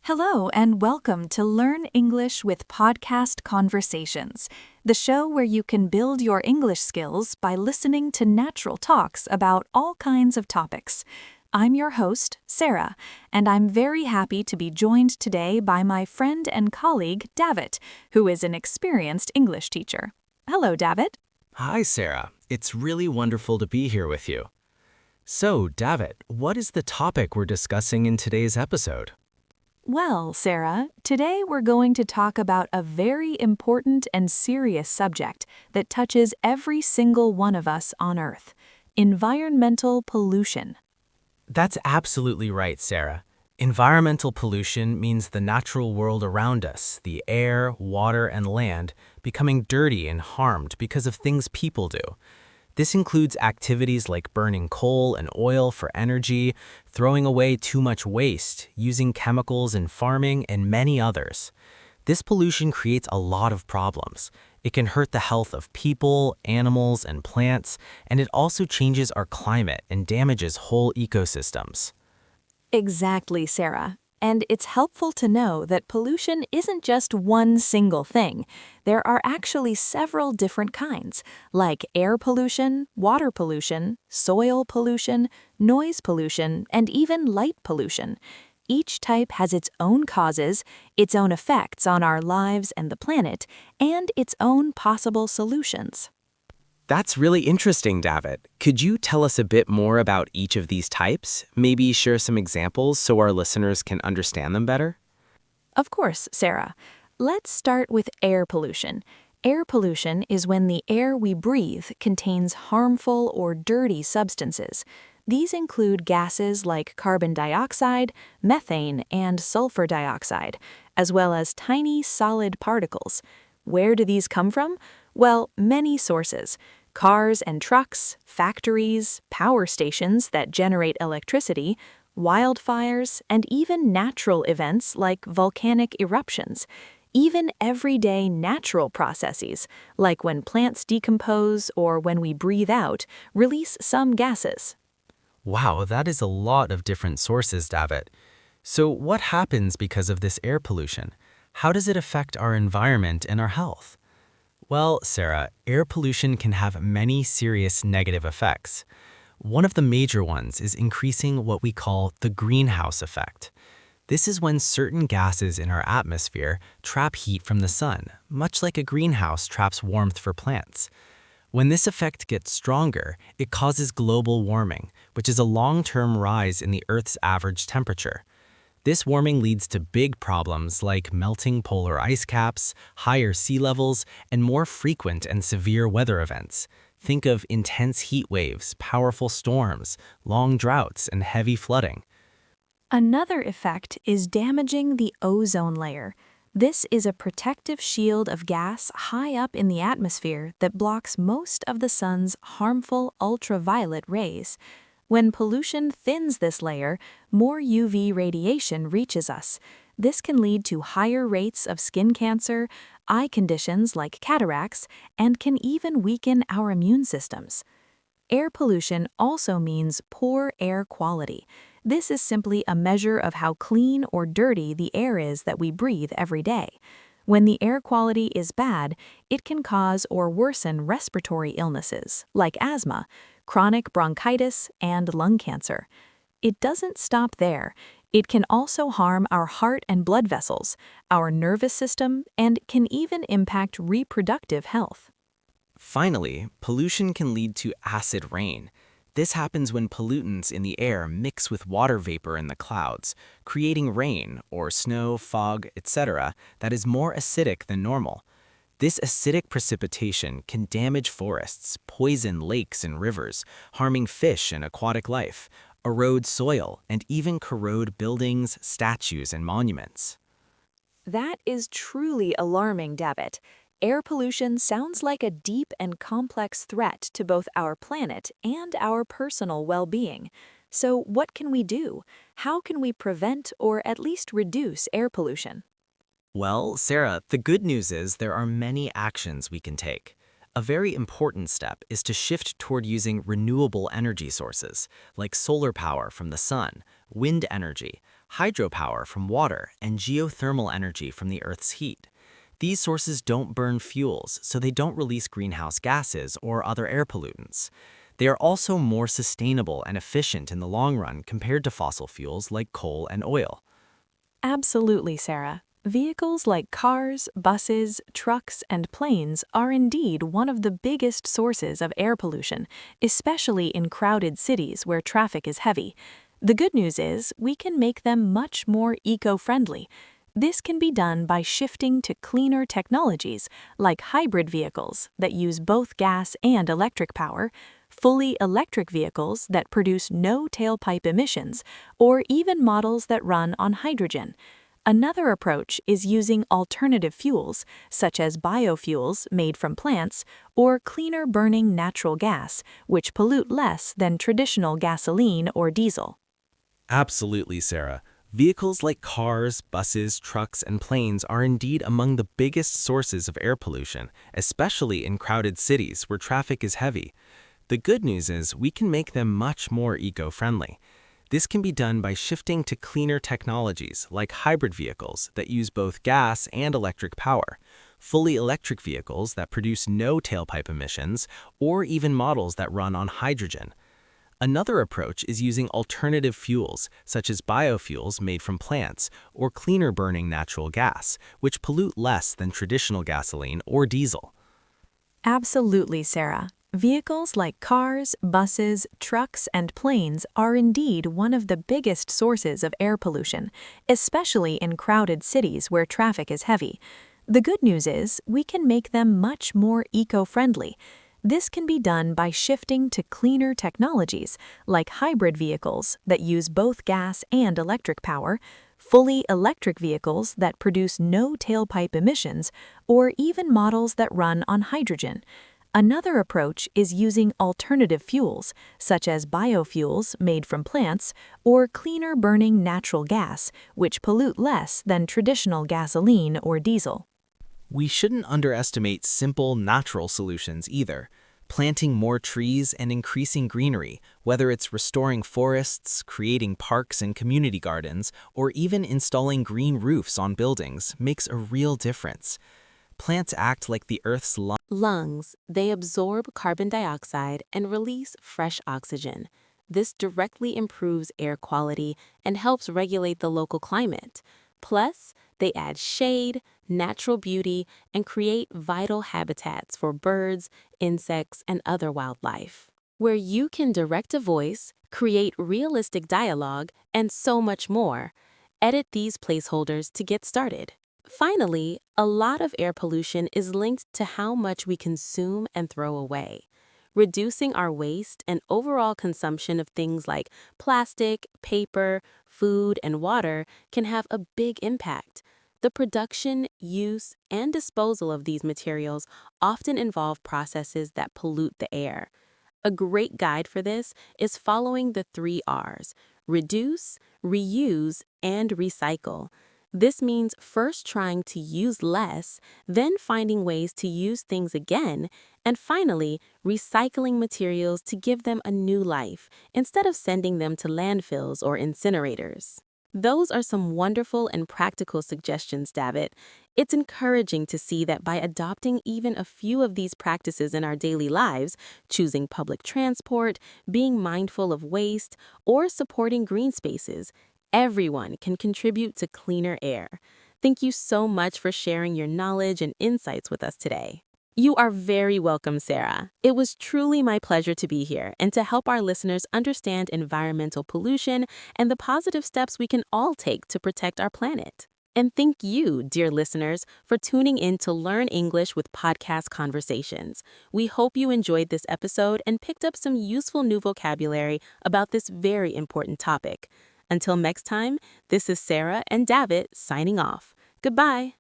Hello, and welcome to Learn English with Podcast Conversations, the show where you can build your English skills by listening to natural talks about all kinds of topics. I'm your host, Sarah, and I'm very happy to be joined today by my friend and colleague, David, who is an experienced English teacher. Hello, David. Hi, Sarah. It's really wonderful to be here with you. So, David, what is the topic we're discussing in today's episode? Well, Sarah, today we're going to talk about a very important and serious subject that touches every single one of us on Earth: environmental pollution. That's absolutely right, Sarah. Environmental pollution means the natural world around us, the air, water, and land, becoming dirty and harmed because of things people do. This includes activities like burning coal and oil for energy, throwing away too much waste, using chemicals in farming, and many others. This pollution creates a lot of problems. It can hurt the health of people, animals, and plants, and it also changes our climate and damages whole ecosystems. Exactly, Sarah. And it's helpful to know that pollution isn't just one single thing. There are actually several different kinds, like air pollution, water pollution, soil pollution, noise pollution, and even light pollution. Each type has its own causes, its own effects on our lives and the planet, and its own possible solutions. That's really interesting, David. Could you tell us a bit more about each of these types? Maybe share some examples so our listeners can understand them better? Of course, Sarah. Let's start with air pollution. Air pollution is when the air we breathe contains harmful or dirty substances. These include gases like carbon dioxide, methane, and sulfur dioxide, as well as tiny solid particles. Where do these come from? Well, many sources. Cars and trucks, factories, power stations that generate electricity, wildfires, and even natural events like volcanic eruptions. Even everyday natural processes, like when plants decompose or when we breathe out, release some gases. Wow, that is a lot of different sources, David. So what happens because of this air pollution? How does it affect our environment and our health? Well, Sarah, air pollution can have many serious negative effects. One of the major ones is increasing what we call the greenhouse effect. This is when certain gases in our atmosphere trap heat from the sun, much like a greenhouse traps warmth for plants. When this effect gets stronger, it causes global warming, which is a long-term rise in the Earth's average temperature. This warming leads to big problems like melting polar ice caps, higher sea levels, and more frequent and severe weather events. Think of intense heat waves, powerful storms, long droughts, and heavy flooding. Another effect is damaging the ozone layer. This is a protective shield of gas high up in the atmosphere that blocks most of the sun's harmful ultraviolet rays. When pollution thins this layer, more UV radiation reaches us. This can lead to higher rates of skin cancer, eye conditions like cataracts, and can even weaken our immune systems. Air pollution also means poor air quality. This is simply a measure of how clean or dirty the air is that we breathe every day. When the air quality is bad, it can cause or worsen respiratory illnesses like asthma, chronic bronchitis, and lung cancer. It doesn't stop there. It can also harm our heart and blood vessels, our nervous system, and can even impact reproductive health. Finally, pollution can lead to acid rain. This happens when pollutants in the air mix with water vapor in the clouds, creating rain or snow, fog, etc. that is more acidic than normal. This acidic precipitation can damage forests, poison lakes and rivers, harming fish and aquatic life, erode soil, and even corrode buildings, statues, and monuments. That is truly alarming, David. Air pollution sounds like a deep and complex threat to both our planet and our personal well-being. So what can we do? How can we prevent or at least reduce air pollution? Well, Sarah, the good news is there are many actions we can take. A very important step is to shift toward using renewable energy sources, like solar power from the sun, wind energy, hydropower from water, and geothermal energy from the Earth's heat. These sources don't burn fuels, so they don't release greenhouse gases or other air pollutants. They are also more sustainable and efficient in the long run compared to fossil fuels like coal and oil. Absolutely, Sarah. Vehicles like cars, buses, trucks, and planes are indeed one of the biggest sources of air pollution, especially in crowded cities where traffic is heavy. The good news is we can make them much more eco-friendly. This can be done by shifting to cleaner technologies like hybrid vehicles that use both gas and electric power, fully electric vehicles that produce no tailpipe emissions, or even models that run on hydrogen. Another approach is using alternative fuels, such as biofuels made from plants, or cleaner burning natural gas, which pollute less than traditional gasoline or diesel. Absolutely, Sarah. Vehicles like cars, buses, trucks, and planes are indeed among the biggest sources of air pollution, especially in crowded cities where traffic is heavy. The good news is we can make them much more eco-friendly. This can be done by shifting to cleaner technologies like hybrid vehicles that use both gas and electric power, fully electric vehicles that produce no tailpipe emissions, or even models that run on hydrogen. Another approach is using alternative fuels, such as biofuels made from plants, or cleaner burning natural gas, which pollute less than traditional gasoline or diesel. Absolutely, Sarah. Vehicles like cars, buses, trucks, and planes are indeed one of the biggest sources of air pollution, especially in crowded cities where traffic is heavy. The good news is we can make them much more eco-friendly. This can be done by shifting to cleaner technologies like hybrid vehicles that use both gas and electric power, fully electric vehicles that produce no tailpipe emissions, or even models that run on hydrogen. Another approach is using alternative fuels, such as biofuels made from plants, or cleaner burning natural gas, which pollute less than traditional gasoline or diesel. We shouldn't underestimate simple, natural solutions either. Planting more trees and increasing greenery, whether it's restoring forests, creating parks and community gardens, or even installing green roofs on buildings, makes a real difference. Plants act like the Earth's lungs. They absorb carbon dioxide and release fresh oxygen. This directly improves air quality and helps regulate the local climate. Plus, they add shade, natural beauty, and create vital habitats for birds, insects, and other wildlife, where you can direct a voice, create realistic dialogue, and so much more. Edit these placeholders to get started. Finally, a lot of air pollution is linked to how much we consume and throw away. Reducing our waste and overall consumption of things like plastic, paper, food, and water can have a big impact. The production, use, and disposal of these materials often involve processes that pollute the air. A great guide for this is following the 3 R's: reduce, reuse, and recycle. This means first trying to use less, then finding ways to use things again, and finally, recycling materials to give them a new life instead of sending them to landfills or incinerators. Those are some wonderful and practical suggestions, David. It's encouraging to see that by adopting even a few of these practices in our daily lives, choosing public transport, being mindful of waste, or supporting green spaces, everyone can contribute to cleaner air. Thank you so much for sharing your knowledge and insights with us today. You are very welcome, Sarah. It was truly my pleasure to be here and to help our listeners understand environmental pollution and the positive steps we can all take to protect our planet. And thank you, dear listeners, for tuning in to Learn English with Podcast Conversations. We hope you enjoyed this episode and picked up some useful new vocabulary about this very important topic. Until next time, this is Sarah and David signing off. Goodbye.